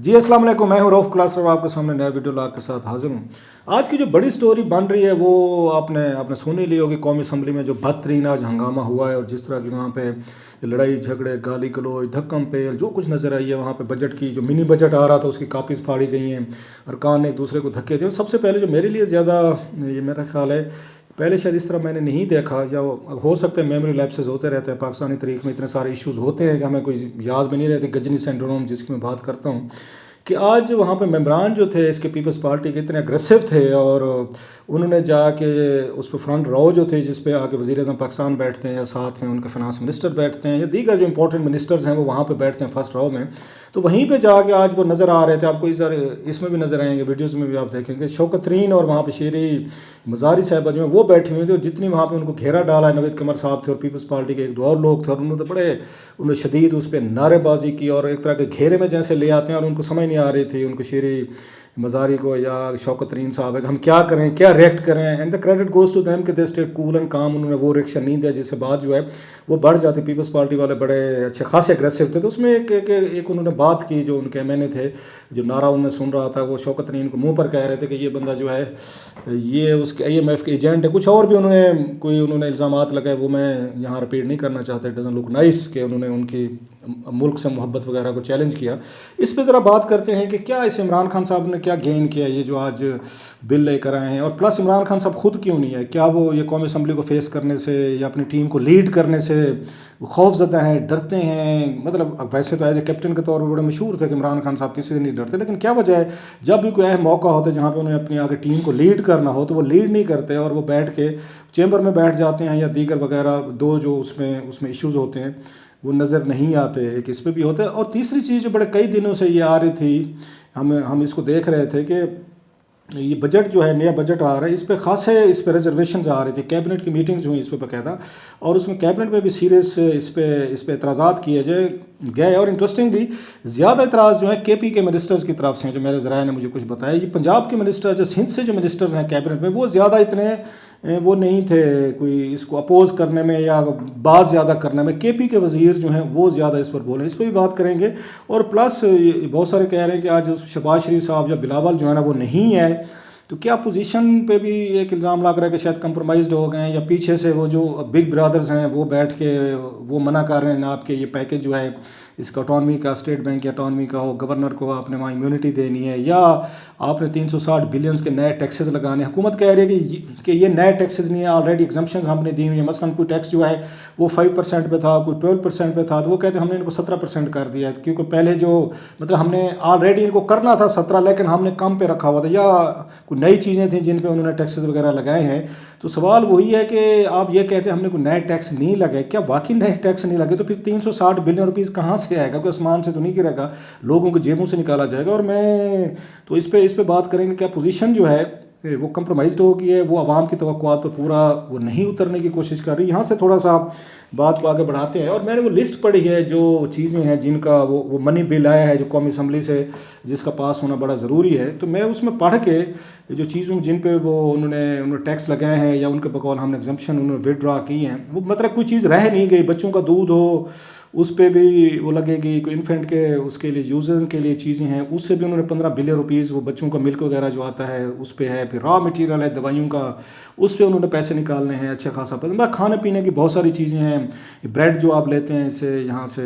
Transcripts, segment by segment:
جی السلام علیکم، میں ہوں رؤف کلاس اور آپ کے سامنے نیا ویڈیو لاگ کے ساتھ حاضر ہوں۔ آج کی جو بڑی سٹوری بن رہی ہے وہ آپ نے سنی لی ہوگی۔ قومی اسمبلی میں جو بدترین آج ہنگامہ ہوا ہے اور جس طرح کی وہاں پہ لڑائی جھگڑے گالی گلوچ دھکم پیل جو کچھ نظر آئی ہے، وہاں پہ بجٹ کی جو منی بجٹ آ رہا تھا اس کی کاپیز پھاڑی گئی ہیں، ارکان نے ایک دوسرے کو دھکے دیے۔ سب سے پہلے جو میرے لیے زیادہ یہ میرا خیال ہے، پہلے شاید اس طرح میں نے نہیں دیکھا، یا ہو سکتا ہے میموری لیپسز ہوتے رہتے ہیں، پاکستانی تاریخ میں اتنے سارے ایشوز ہوتے ہیں کہ ہمیں کوئی یاد بھی نہیں رہتے، گجنی سنڈروم جس کی میں بات کرتا ہوں، کہ آج وہاں پہ ممبران جو تھے اس کے پیپلز پارٹی کے اتنے اگریسو تھے اور انہوں نے جا کے اس پہ فرنٹ رو جو تھے جس پہ آ کے وزیر اعظم پاکستان بیٹھتے ہیں یا ساتھ میں ان کے فنانس منسٹر بیٹھتے ہیں یا دیگر جو امپورٹنٹ منسٹرز ہیں وہ وہاں پہ بیٹھتے ہیں فرسٹ رو میں، تو وہیں پہ جا کے آج وہ نظر آ رہے تھے۔ آپ کو اس میں بھی نظر آئیں گے، ویڈیوز میں بھی آپ دیکھیں گے، شوکت ترین اور وہاں پہ شیری مزاری صاحبہ جو ہیں وہ بیٹھی ہوئی تھی، اور جتنی وہاں پہ ان کو گھیرا ڈالا ہے، نوید قمر صاحب تھے اور پیپلز پارٹی کے ایک دو اور لوگ تھے، اور انہوں نے انہوں نے شدید اس پہ نعرے بازی کی اور ایک طرح کے گھیرے میں جیسے لے آتے ہیں، اور ان کو سمجھ نہیں آ رہی تھی ان کو شیری مزاری کو یا شوکت ترین صاحب ہے کہ ہم کیا کریں، کیا ریئیکٹ کریں، and the credit goes to them کہ دے اسٹیڈ کول اینڈ کام، انہوں نے وہ ریئیکشن نہیں دیا جس سے بات جو ہے وہ بڑھ جاتی۔ پیپلز پارٹی والے بڑے اچھے خاصے اگریسو تھے، تو اس میں ایک انہوں نے بات کی جو ان کے میں نے تھے، جو نعرہ انہوں نے سن رہا تھا وہ شوکت ترین کو منہ پر کہہ رہے تھے کہ یہ بندہ جو ہے یہ اس کے IMF کے ایجنٹ ہے، کچھ اور بھی انہوں نے الزامات لگائے، وہ میں یہاں رپیٹ نہیں کرنا چاہتا، اٹ ڈزنٹ لک نائس کہ انہوں نے ان کی ملک سے محبت وغیرہ کو چیلنج کیا۔ اس پہ ذرا بات کرتے ہیں کہ کیا اس عمران خان صاحب نے کیا گین کیا یہ جو آج بل لے کر آئے ہیں، اور پلس عمران خان صاحب خود کیوں نہیں ہے، کیا وہ یہ قومی اسمبلی کو فیس کرنے سے یا اپنی ٹیم کو لیڈ کرنے سے خوف زدہ ہیں، ڈرتے ہیں؟ مطلب ویسے تو ایز اے کیپٹن کے طور پر بڑے مشہور تھے کہ عمران خان صاحب کسی سے نہیں ڈرتے، لیکن کیا وجہ ہے جب بھی کوئی اہم موقع ہوتا ہے جہاں پہ انہیں اپنی آگے ٹیم کو لیڈ کرنا ہو تو وہ لیڈ نہیں کرتے اور وہ بیٹھ کے چیمبر میں بیٹھ جاتے ہیں، یا دیگر وغیرہ دو جو اس میں ایشوز ہوتے ہیں وہ نظر نہیں آتے، ایک اس پہ بھی ہوتا ہے۔ اور تیسری چیز جو بڑے کئی دنوں سے یہ آ رہی تھی، ہم اس کو دیکھ رہے تھے کہ یہ بجٹ جو ہے نیا بجٹ آ رہا ہے، اس پہ اس پہ ریزرویشنز آ رہی تھی، کیبنٹ کی میٹنگز ہوئی اس پہ باقاعدہ، اور اس میں کیبنٹ میں بھی سیریس اس پہ اعتراضات کیے گئے، اور انٹرسٹنگلی زیادہ اعتراض جو ہے KP کے منسٹرز کی طرف سے ہیں، جو میرے ذرائع نے مجھے کچھ بتایا۔ یہ پنجاب کے منسٹر جو سندھ سے جو منسٹرز ہیں کیبنٹ میں وہ زیادہ اتنے وہ نہیں تھے کوئی اس کو اپوز کرنے میں یا بات زیادہ کرنے میں۔ KP کے وزیر جو ہیں وہ زیادہ اس پر بولیں، اس پہ بھی بات کریں گے۔ اور پلس بہت سارے کہہ رہے ہیں کہ آج شہباز شریف صاحب یا بلاول جو ہے نا وہ نہیں ہے، تو کیا پوزیشن پہ بھی ایک الزام لگ رہا ہے کہ شاید کمپرومائزڈ ہو گئے ہیں، یا پیچھے سے وہ جو بگ برادرز ہیں وہ بیٹھ کے وہ منع کر رہے ہیں آپ کے یہ پیکج جو ہے اس کا اٹانومی کا، اسٹیٹ بینک کی اٹانومی کا ہو، گورنر کو آپ نے وہاں امیونٹی دینی ہے، یا آپ نے 360 بلینز کے نئے ٹیکسز لگانے ہیں۔ حکومت کہہ رہی ہے کہ یہ نئے ٹیکسز نہیں ہیں، آلریڈی ایگزمپشنز ہم نے دی ہوئی ہیں، مثلاً کوئی ٹیکس جو ہے وہ 5% پہ تھا، کوئی 12% پہ تھا، تو وہ کہتے ہیں ہم نے ان کو 17% کر دیا ہے، کیونکہ پہلے جو مطلب ہم نے آلریڈی ان کو کرنا تھا 17 لیکن ہم نے کم پہ رکھا ہوا تھا، یا کوئی نئی چیزیں تھیں جن پہ انہوں نے ٹیکسز وغیرہ لگائے ہیں۔ تو سوال وہی ہے کہ آپ یہ کہتے ہیں ہم نے کوئی نئے ٹیکس نہیں لگائے، کیا واقعی نئے ٹیکس نہیں لگے؟ تو پھر 360 بلین روپیز کہاں سے آئے گا؟ کوئی آسمان سے تو نہیں گرے گا، لوگوں کے جیبوں سے نکالا جائے گا۔ اور میں تو اس پہ بات کریں گے، کیا پوزیشن جو ہے وہ کمپرومائزڈ ہو گئی ہے، وہ عوام کی توقعات پہ پورا وہ نہیں اترنے کی کوشش کر رہی۔ یہاں سے تھوڑا سا بات کو آگے بڑھاتے ہیں، اور میں نے وہ لسٹ پڑھی ہے جو چیزیں ہیں جن کا وہ منی بل آیا ہے جو قومی اسمبلی سے جس کا پاس ہونا بڑا ضروری ہے، تو میں اس میں پڑھ کے جو چیزوں جن پہ وہ انہوں نے ٹیکس لگائے ہیں یا ان کے بقول ہم نے ایگزمپشن انہوں نے وڈرا کی ہیں، وہ مطلب کوئی چیز رہ نہیں گئی۔ بچوں کا دودھ ہو اس پہ بھی وہ لگے گی، کوئی انفینٹ کے اس کے لیے یوزرز کے لیے چیزیں ہیں اس سے بھی انہوں نے 15 بلین روپیز وہ بچوں کا ملک وغیرہ جو آتا ہے اس پہ ہے، پھر را مٹیریل ہے دوائیوں کا اس پہ انہوں نے پیسے نکالنے ہیں اچھا خاصا پیسہ۔ کھانے پینے کی بہت ساری چیزیں ہیں، بریڈ جو آپ لیتے ہیں اسے یہاں سے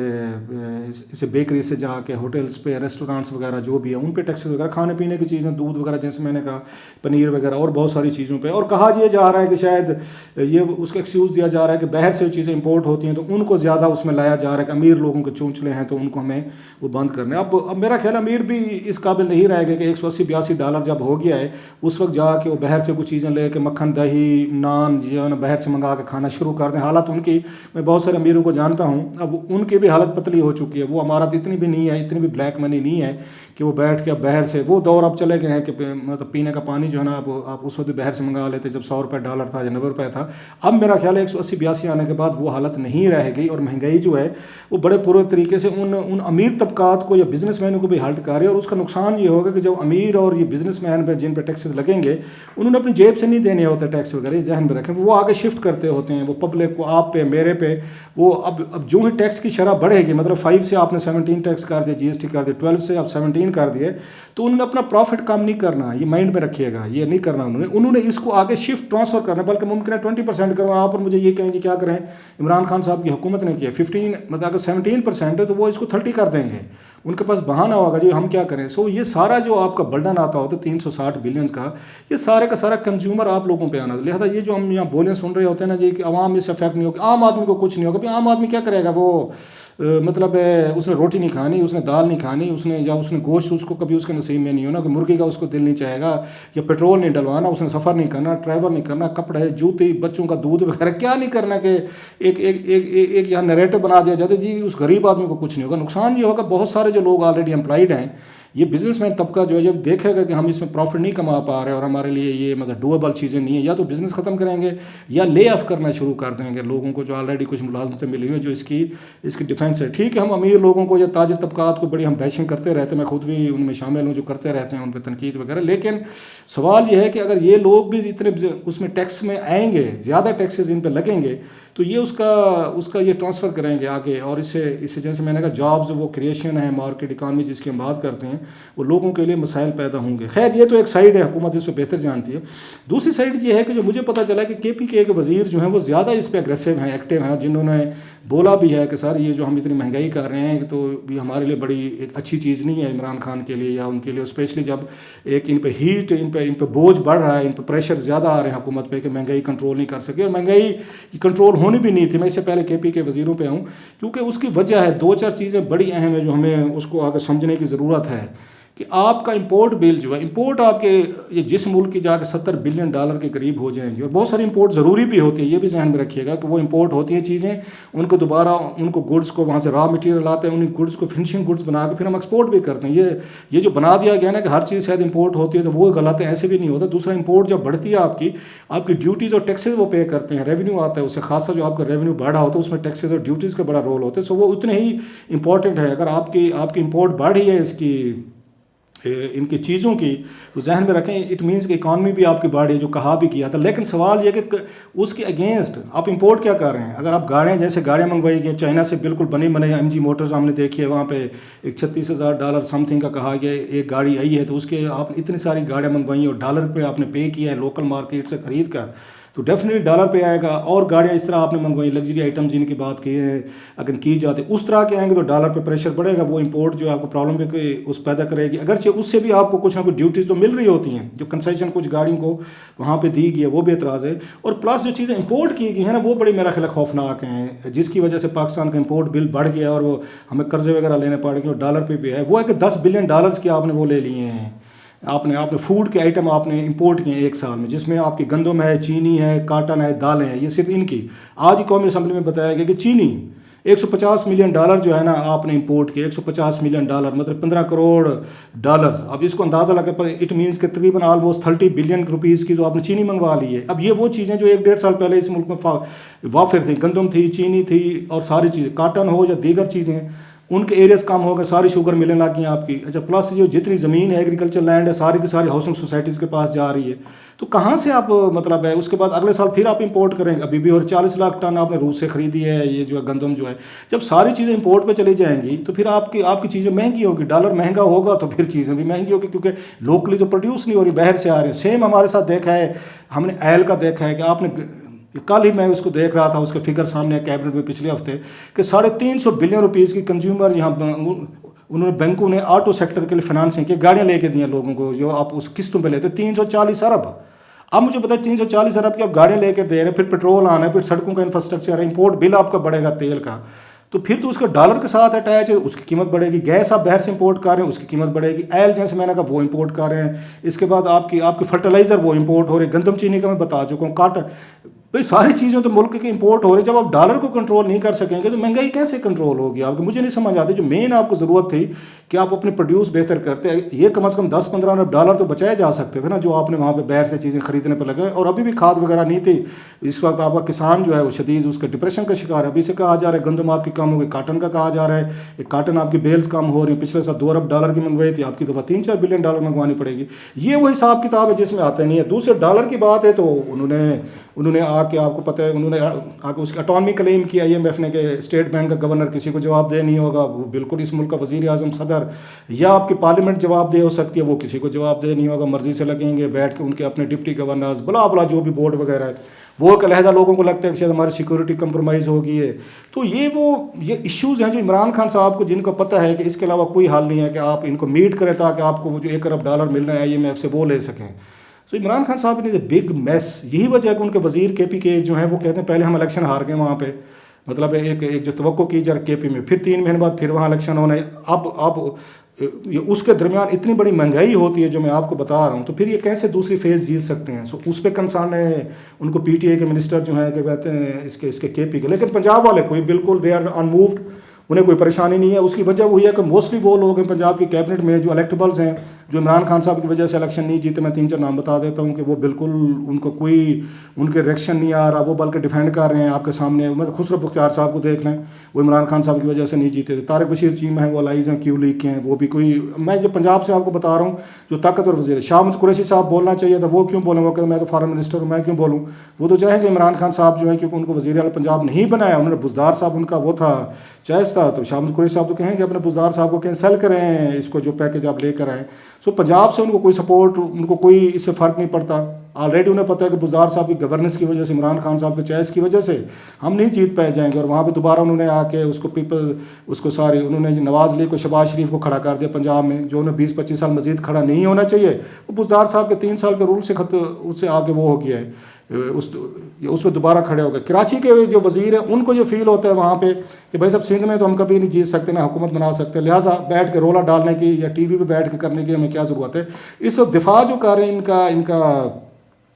اسے بیکری سے جا کے ہوٹلز پہ ریسٹورانٹس وغیرہ جو بھی ہیں ان پہ ٹیکسز وغیرہ، کھانے پینے کی چیزیں دودھ وغیرہ جیسے میں نے کہا، پنیر وغیرہ اور بہت ساری چیزوں پہ۔ اور کہا یہ جا رہا ہے کہ شاید یہ اس کا ایکسکیوز دیا جا رہا ہے کہ باہر سے چیزیں امپورٹ ہوتی ہیں تو ان کو زیادہ اس میں لایا جا رہا ہے کہ امیر لوگوں کے چونچلے ہیں تو ان کو ہمیں وہ بند کرنے۔ اب میرا خیال امیر بھی اس قابل نہیں رہے گا کہ $180-82 جب ہو گیا ہے اس وقت جا کے وہ باہر سے کچھ چیزیں لے کے مکھن دہی نان جو باہر سے منگا کے کھانا شروع کر دیں۔ حالت ان کی میں بہت سارے امیروں کو جانتا ہوں، اب ان کی بھی حالت پتلی ہو چکی ہے، وہ عمارت اتنی بھی نہیں ہے، اتنی بھی بلیک منی نہیں ہے کہ وہ بیٹھ کے اب باہر سے وہ دور اب چلے گئے ہیں کہ مطلب پینے کا پانی جو ہے نا آپ اس وقت باہر سے منگا لیتے جب $100 تھا یا $90 تھا۔ اب میرا خیال ہے 180-82 آنے کے بعد وہ حالت نہیں رہ گئی، اور مہنگائی جو ہے वो बड़े पूरे तरीके से उन अमीर तबकात को या बिजनेस मैनों को भी हर्ट कर रहे हैं। और उसका नुकसान ये होगा कि जब अमीर और ये बिजनेस मैन पे जिन पे टैक्सेस लगेंगे उन्होंने अपनी जेब से नहीं देने होते टैक्स वगैरह, जहन में रखें। वो आगे शिफ्ट करते होते हैं, वो पब्लिक को, आप पे, मेरे पे। वो अब जो ही टैक्स की शरह बढ़ेगी, मतलब 5 से आपने 17 टैक्स कर दिया, GST कर दिया, 12 से आप 17 कर दिए, तो उन्होंने अपना प्रॉफिट कम नहीं करना, ये माइंड में रखिएगा, ये नहीं करना उन्होंने इसको आगे शिफ्ट ट्रांसफर करना, बल्कि मुमकिन है 20% करो आप। और मुझे ये कहेंगे क्या करें, इमरान खान साहब की हुकूमत ने किया 15, मतलब अगर 17% है तो वो इसको 30 कर देंगे, उनके पास बहाना होगा जी हम क्या करें। सो ये सारा जो आपका बर्डन आता होता है 360 बिलियन का, ये सारे का सारा कंज्यूमर आप लोगों पे आना। लिहाजा ये जो हम यहाँ बोलें सुन रहे होते हैं ना जी कि आवाम इससे अफेक्ट नहीं होगा, आम आदमी को कुछ नहीं होगा। भाई आम आदमी क्या करेगा, वो मतलब उसने रोटी नहीं खानी, उसने दाल नहीं खानी, उसने गोश्त उसको कभी उसके नसीब में नहीं होना, कि मुर्गी का उसको दिल नहीं चाहेगा, या पेट्रोल नहीं डलवाना, उसने सफ़र नहीं करना, ट्रैवल नहीं करना, कपड़े जूते बच्चों का दूध वगैरह क्या नहीं करना, कि एक यहाँ नरेटिव बना दिया जाता है जी उस गरीब आदमी को कुछ नहीं होगा। नुकसान ये होगा बहुत सारे जो लोग ऑलरेडी एम्प्लॉयड हैं, ये बिजनेसमैन तबका जो है जब देखेगा कि हम इसमें प्रॉफिट नहीं कमा पा रहे और हमारे लिए ये मतलब डूएबल चीज़ें नहीं है, या तो बिज़नेस ख़त्म करेंगे या ले ऑफ करना शुरू कर देंगे लोगों को जो ऑलरेडी कुछ मुलाजमतें मिली हुई है, जो इसकी डिफेंस है। ठीक है, हम अमीर लोगों को या ताजिर तबकात को बड़ी हम बैशिंग करते रहते हैं, मैं खुद भी उनमें शामिल हूँ जो करते रहते हैं उन पर तनकीद वगैरह, लेकिन सवाल ये है कि अगर ये लोग भी इतने उसमें टैक्स में आएंगे, ज़्यादा टैक्सेस इन पर लगेंगे, तो ये उसका ये ट्रांसफ़र करेंगे आगे, और इससे जैसे मैंने कहा जॉब्स वो क्रिएशन है, मार्केट इकानमी जिसकी हम बात करते हैं, वो लोगों के लिए मसाइल पैदा होंगे। खैर ये तो एक साइड है, हुकूमत इस पर बेहतर जानती है। दूसरी साइड ये है कि जो मुझे पता चला कि KPK के वज़ीर जो हैं वो ज़्यादा इस पर एग्रेसिव हैं, एक्टिव हैं, जिन्होंने बोला भी है कि सर ये जो हम इतनी महंगाई कर रहे हैं तो ये हमारे लिए बड़ी एक अच्छी चीज़ नहीं है इमरान खान के लिए या उनके लिए, स्पेशली जब एक इन पे हीट, इन पे बोझ बढ़ रहा है, इन पे प्रेशर ज़्यादा आ रहे हैं हुकूमत पे कि महंगाई कंट्रोल नहीं कर सके, और महंगाई की कंट्रोल होनी भी नहीं थी। मैं इससे पहले KPK के वज़ीरों पे आऊँ, क्योंकि उसकी वजह है 2-4 चीज़ें बड़ी अहम है जो हमें उसको आगे समझने की ज़रूरत है। कि आपका इंपोर्ट बिल जो है, इंपोर्ट आपके ये जिस मुल्क की जाकर $70 बिलियन के करीब हो जाएंगे, और बहुत सारी इंपोर्ट ज़रूरी भी होती है, ये भी ज़हन में रखिएगा कि वो इंपोर्ट होती हैं चीज़ें, उनको दोबारा उनको गुड्स को वहाँ से रॉ मटेरियल लाते हैं, उन गुड्स को फिनिशिंग गुड्स बना के फिर हम एक्सपोर्ट भी करते हैं। ये जो बना दिया गया ना कि हर चीज़ शायद इंपोर्ट होती है, तो वो गलत है, ऐसे भी नहीं होता। दूसरा, इंपोर्ट जब बढ़ती है आपकी ड्यूटीज़ और टैक्सेस वो पे करते हैं, रेवेन्यू आता है उससे, खासा जो आपका रेवेन्यू बढ़ा होता है उसमें टैक्सेस और ड्यूटीज़ का बड़ा रोल होता है। सो वो उतने ही इंपॉर्टेंट है। अगर आपकी इंपोर्ट बढ़ी है इनकी चीज़ों की, तो जहन में रखें इट मीन्स कि इकॉनमी भी आपकी बढ़ी है, जो कहा भी किया था। लेकिन सवाल ये कि उसके अगेंस्ट आप इंपोर्ट क्या कर रहे हैं। अगर आप गाड़ियाँ मंगवाई गई चाइना से बिल्कुल बनी बनाई, MG मोटर्स हमने देखी है, वहाँ पे एक $36,000 समथिंग का कहा गया एक गाड़ी आई है, तो उसके आपने इतनी सारी गाड़ियाँ मंगवाई और डॉलर पे आपने पे किया है लोकल मार्केट से ख़रीद कर, तो डेफिनेटली डॉलर पे आएगा। और गाड़ियाँ इस तरह आपने मंगवाई, लग्जरी आइटम जिनकी बात की है अगर की जाती उस तरह के आएंगे तो डॉलर पे प्रेशर बढ़ेगा, वो इंपोर्ट जो आपको प्रॉब्लम भी उस पैदा करेगी। अगरचे उससे भी आपको कुछ ना कुछ ड्यूटीज़ तो मिल रही होती हैं, जो कंसेशन कुछ गाड़ियों को वहाँ पे दी गई है, वो भी एतराज़ है। और प्लस जो चीज़ें इंपोर्ट की गई हैं ना, वो बड़ी मेरा ख्याल खौफनाक हैं, जिसकी वजह से पाकिस्तान का इंपोर्ट बिल बढ़ गया और वो हमें कर्जे वगैरह लेने पड़ गए, और डॉलर पे भी है। वो है कि $10 बिलियन की आपने वो ले लिए हैं, आपने फूड के आइटम आपने इंपोर्ट किए एक साल में, जिसमें आपकी गंदम है, चीनी है, काटन है, दालें हैं। ये सिर्फ इनकी आज ही कौमी असम्बली में बताया गया कि चीनी $150 मिलियन जो है ना आपने इंपोर्ट किए, $150 मिलियन, मतलब $15 करोड़। अब इसको अंदाज़ा लगा, इट मीन्स के तकरीबन ऑलमोस्ट $30 बिलियन की तो आपने चीनी मंगवा ली है। अब ये वो चीज़ें जो 1-1.5 साल पहले इस मुल्क में वाफिर थी, गंदम थी, चीनी थी और सारी चीज़ें, काटन हो या दीगर चीज़ें, उनके एरियाज कम हो गए, सारी शुगर मिलने लगी हैं आपकी। अच्छा, प्लस जो जितनी ज़मीन है, एग्रीकल्चर लैंड है, सारी की सारी हाउसिंग सोसाइटीज़ के पास जा रही है। तो कहाँ से आप मतलब है, उसके बाद अगले साल फिर आप इंपोर्ट करेंगे। अभी भी और 40 लाख टन आपने रूस से ख़रीदी है, ये जो है गंदम जो है। जब सारी चीज़ें इंपोर्ट पे चली जाएंगी तो फिर आपकी चीज़ें महंगी होगी, डॉलर महंगा होगा तो फिर चीज़ें भी महंगी होगी, क्योंकि लोकली तो प्रोड्यूस नहीं हो रही, बाहर से आ रहे हैं। सेम हमारे साथ देखा है, हमने ऑयल का देखा है कि आपने कल ही मैं उसको देख रहा था, उसके फिगर सामने कैबिनेट में पिछले हफ्ते कि ₹350 बिलियन की कंज्यूमर यहाँ उन्होंने बैंकों ने ऑटो सेक्टर के लिए फाइनेंसिंग की, गाड़ियाँ लेके दी हैं लोगों को, जो आप उस किस्तों पे लेते, 340 अरब। अब मुझे पता है 340 अरब की आप गाड़ियाँ लेकर दे रहे हैं, फिर पेट्रोल आना है, फिर सड़कों का इंफ्रास्ट्रक्चर है, इंपोर्ट बिल आपका बढ़ेगा तेल का, तो फिर तो उसका डॉलर के साथ अटैच है, उसकी कीमत बढ़ेगी। गैस आप बाहर से इंपोर्ट कर रहे हैं, उसकी कीमत बढ़ेगी। ऑयल जैसे मैंने कहा वो इंपोर्ट कर रहे हैं। इसके बाद आपकी फर्टिलाइज़र वो इंपोर्ट हो रहे, गंदम चीनी का मैं बता चुका हूँ, काटन, भाई सारी चीज़ें तो मुल्क की इंपोर्ट हो रही है। जब आप डॉलर को कंट्रोल नहीं कर सकेंगे तो महंगाई कैसे कंट्रोल होगी आपकी? मुझे नहीं समझ आती। जो मेन आपको ज़रूरत थी कि आप अपने प्रोड्यूस बेहतर करते, ये कम से कम 10-15 अरब डॉलर तो बचाए जा सकते थे ना, जो आपने वहाँ पे बाहर से चीज़ें खरीदने पर लगे। और अभी भी खाद वगैरह नहीं थी। इस वक्त आपका किसान जो है वो शदीद उसका डिप्रेशन का शिकार है। अभी से कहा जा रहा है गंदम आपकी कम हो गई, काटन का कहा जा रहा है, काटन आपकी बेल्स कम हो रही है। पिछले साल 2 अरब डॉलर की मंगवाई थी, आपकी दफ़ा 3-4 बिलियन डॉलर मंगवानी पड़ेगी। ये वो हिसाब किताब है जिसमें आते नहीं है। दूसरे डॉलर की बात है तो उन्होंने आके, आपको पता है, उन्होंने आके उसकी अटॉनमी क्लेम किया IMF ने कि स्टेट बैंक का गवर्नर किसी को जवाब दे नहीं होगा। वो बिल्कुल इस मुल्क का वज़ीर आज़म, सदर या आपकी पार्लियामेंट जवाब दे हो सकती है, वो किसी को जवाब दे नहीं होगा। मर्जी से लगेंगे बैठ के उनके अपने डिप्टी गवर्नर्स बला बला जो भी बोर्ड वगैरह है, वो एक अलहदा लोगों को लगता है कि शायद हमारी सिक्योरिटी कंप्रोमाइज़ हो गई है। तो ये इश्यूज़ हैं जो इमरान खान साहब को, जिनको पता है कि इसके अलावा कोई हल नहीं है कि आप इनको मीट करें ताकि आपको वो जो 1 अरब डॉलर मिलना है IMF से वो ले सकें। सो इमरान खान साहब ने बिग मैस, यही वजह है कि उनके वज़ीर KPK जो हैं वो कहते हैं पहले हम इलेक्शन हार गए वहाँ पे, मतलब एक जो तवक्को की जा रही KP में, फिर 3 महीने बाद फिर वहाँ इलेक्शन होने, अब ये उसके दरमियान इतनी बड़ी महंगाई होती है जो मैं आपको बता रहा हूँ, तो फिर ये कैसे दूसरी फेज़ जीत सकते हैं? सो उस पर कंसर्न है उनको PTA के मिनिस्टर जो हैं कि कहते हैं इसके KP के। लेकिन पंजाब वाले कोई बिल्कुल दे आर अनमूव्ड, उन्हें कोई परेशानी नहीं है। उसकी वजह वही है कि मोस्टली वो लोग हैं पंजाब की कैबिनेट में जो इलेक्टेबल्स हैं, जो इमरान खान साहब की वजह से इलेक्शन नहीं जीते। मैं 3-4 नाम बता देता हूँ कि वो बिल्कुल, उनको कोई उनके रिएक्शन नहीं आ रहा, वो बल्कि डिफेंड कर रहे हैं आपके सामने। मतलब खुसरो मुख्तार साहब को देख लें, वो इमरान खान साहब की वजह से नहीं जीते थे। तारिक बशीर चीमा हैं, वो अलाइज़ हैं, क्यों लीक के हैं, वो भी कोई, मैं जो पंजाब से आपको बता रहा हूँ जो ताकतवर वज़ीर है। शाह महमूद कुरैशी साहब बोलना चाहिए था, वो क्यों बोलें? वो कहते मैं तो फॉरेन मिनिस्टर हूँ, मैं क्यों बोलूँ? वो तो चाहेंगे इमरान खान साहब जो है, क्योंकि उनको वज़ीर आला पंजाब नहीं बनाया, उन्होंने बुज़दार साहब उनका वो था, चॉइस था। तो शाह महमूद कुरैशी साहब तो कहेंगे अपने बुज़दार साहब को कैंसिल करें, इसको जो पैकेज आप लेकर आएँ। सो पंजाब से उनको कोई सपोर्ट, उनको कोई इससे फ़र्क नहीं पड़ता। ऑलरेडी उन्हें पता है कि बुज़दार साहब की गवर्नेंस की वजह से, इमरान खान साहब के चॉइस की वजह से हम नहीं जीत पाए जाएंगे। और वहाँ पे दोबारा उन्होंने आके उन्होंने नवाज़ लीग को, शहबाज शरीफ को खड़ा कर दिया पंजाब में, जो उन्हें 20-25 साल मजीद खड़ा नहीं होना चाहिए। वो बुज़दार साहब के 3 साल के रूल से उससे आगे वो हो गया है, उस पर दोबारा खड़े हो गए। कराची के जो वज़ीर हैं उनको ये फील होता है वहाँ पे कि भाई साहब सिंध में तो हम कभी नहीं जीत सकते, ना हुकूमत बना सकते, लिहाजा बैठ के रोला डालने की या TV पे बैठ के करने की हमें क्या ज़रूरत है। इस दिफा जो कर रहे हैं इनका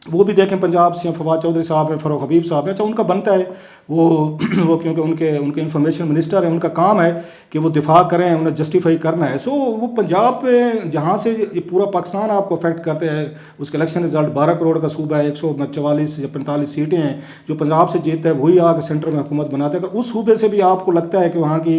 वो भी देखें, पंजाब से फवाद चौधरी साहब हैं, फ़ारूक हबीब साहब हैं, अच्छा उनका बनता है वो क्योंकि उनके इंफॉर्मेशन मिनिस्टर हैं, उनका काम है कि वो दिफा करें, उन्हें जस्टिफाई करना है। सो वो पंजाब पे जहाँ से ये पूरा पाकिस्तान आपको अफेक्ट करते हैं, उसके इलेक्शन रिजल्ट 12 करोड़ का सूबा है, 144 या 45 सीटें हैं, जो पंजाब से जीतता है वही आके सेंटर में हुकूमत बनाते हैं। अगर उस सूबे से भी आपको लगता है कि वहाँ की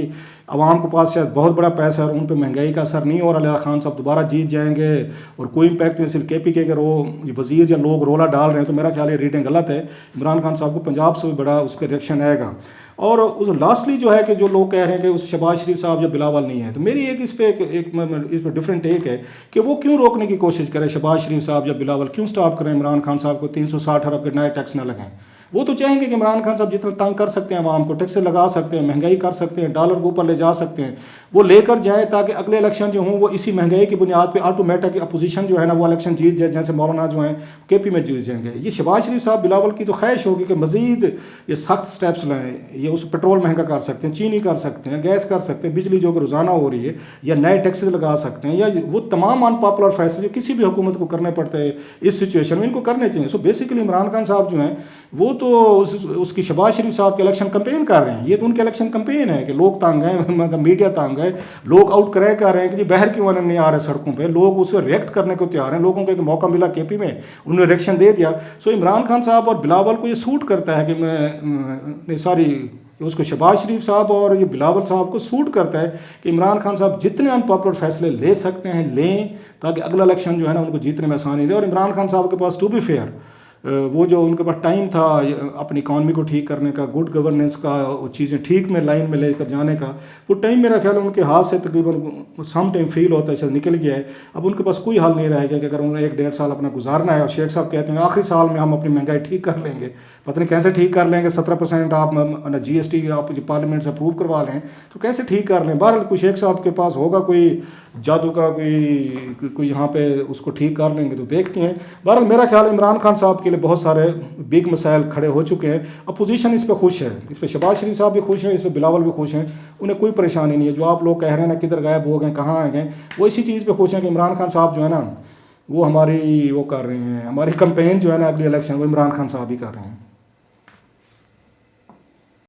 आवाम के पास शायद बहुत बड़ा पैसा है और उन पर महंगाई का असर नहीं हो रहा, खान साहब दोबारा जीत जाएंगे और कोई इम्पैक्ट नहीं, सिर्फ KPK के वज़ीर या लोग रोला डाल रहे हैं, तो मेरा ख्याल है रीडिंग गलत है। इमरान खान साहब को पंजाब से भी बड़ा उस पर रिएक्शन आएगा। और उस लास्टली जो है कि जो लोग कह रहे हैं कि उस शहबाज शरीफ साहब या बिलावल नहीं है, तो मेरी इस पर डिफरेंट टेक है कि वो क्यों रोकने की कोशिश करें, शहबाज शरीफ साहब या बिलावल क्यों स्टॉप करें इमरान खान साहब को 360 अरब के नए टैक्स न लगाएं। वो तो चाहेंगे कि इमरान खान साहब जितना तंग कर सकते हैं आवाम को, टैक्स लगा सकते हैं, महंगाई कर सकते हैं, डॉलर को ऊपर ले जा सकते हैं, वो लेकर जाए ताकि अगले इलेक्शन जो हों वो इसी महंगाई की बुनियाद पे ऑटोमेटिक अपोजिशन जो है ना वो इलेक्शन जीत जाए, जैसे मौलाना जो हैं KP में जीत जाएंगे। ये शहबाज शरीफ साहब बिलावल की तो ख्वाहिश होगी कि मज़ीद ये सख्त स्टेप्स लाएँ, ये उस पेट्रोल महंगा कर सकते हैं, चीनी कर सकते हैं, गैस कर सकते हैं, बिजली जो कि रोज़ाना हो रही है, या नए टैक्सेस लगा सकते हैं, या वो तमाम अनपॉपुलर फैसले जो किसी भी हुकूमत को करने पड़ते हैं इस सिचुएशन में, इनको करने चाहिए। सो बेसिकली इमरान खान साहब जो हैं वो तो उसकी शहबाज शरीफ साहब के इलेक्शन कैंपेन कर रहे हैं। ये तो उनके इलेक्शन कैंपेन है कि लोग तंग हैं, मतलब मीडिया तंग है, लोग आउट करे कर रहे हैं कि जी बाहर क्यों नहीं आ रहे सड़कों पे, लोग उसे रिएक्ट करने को तैयार हैं। लोगों को एक मौका मिला KP में, उन्होंने रिएक्शन दे दिया। सो इमरान खान साहब और बिलावल को ये सूट करता है कि उसको शहबाज शरीफ साहब और ये बिलावल साहब को सूट करता है कि इमरान खान साहब जितने अनपॉपुलर फैसले ले सकते हैं लें, ताकि अगला इलेक्शन जो है ना उनको जीतने में आसानी रहे। और इमरान खान साहब के पास टू बी फेयर वो जो उनके पास टाइम था अपनी इकॉनमी को ठीक करने का, गुड गवर्नेंस का, चीज़ें ठीक में लाइन में लेकर जाने का, वो टाइम मेरा ख्याल है उनके हाथ से तकरीबन सम टाइम फील होता है शायद निकल गया है। अब उनके पास कोई हल नहीं रहेगा कि अगर उन्हें 1-1.5 साल अपना गुजारना है और शेख साहब कहते हैं आखिरी साल में हम अपनी महंगाई ठीक कर लेंगे, पता नहीं कैसे ठीक कर लेंगे, 17% आप GST आप पार्लियामेंट से अप्रूव करवा लें तो कैसे ठीक कर लें। बहरहाल कोई शेख साहब के पास होगा कोई जादू का कोई यहाँ पे उसको ठीक कर लेंगे, तो देखते हैं। बहरहाल मेरा ख्याल है इमरान खान साहब के लिए बहुत सारे बिग मसाइल खड़े हो चुके हैं। अपोजिशन इस पर खुश है, इस पर शहबाज शरीफ साहब भी खुश हैं, इस पर बिलावल भी खुश हैं, उन्हें कोई परेशानी नहीं है। जो आप लोग कह रहे हैं ना किधर गायब हो गए, कहाँ आ गए, वो इसी चीज़ पे खुश हैं कि इमरान खान साहब जो है ना वो हमारी वो कर रहे हैं, हमारी कैंपेन जो है ना अगली इलेक्शन वो इमरान खान साहब ही कर रहे हैं।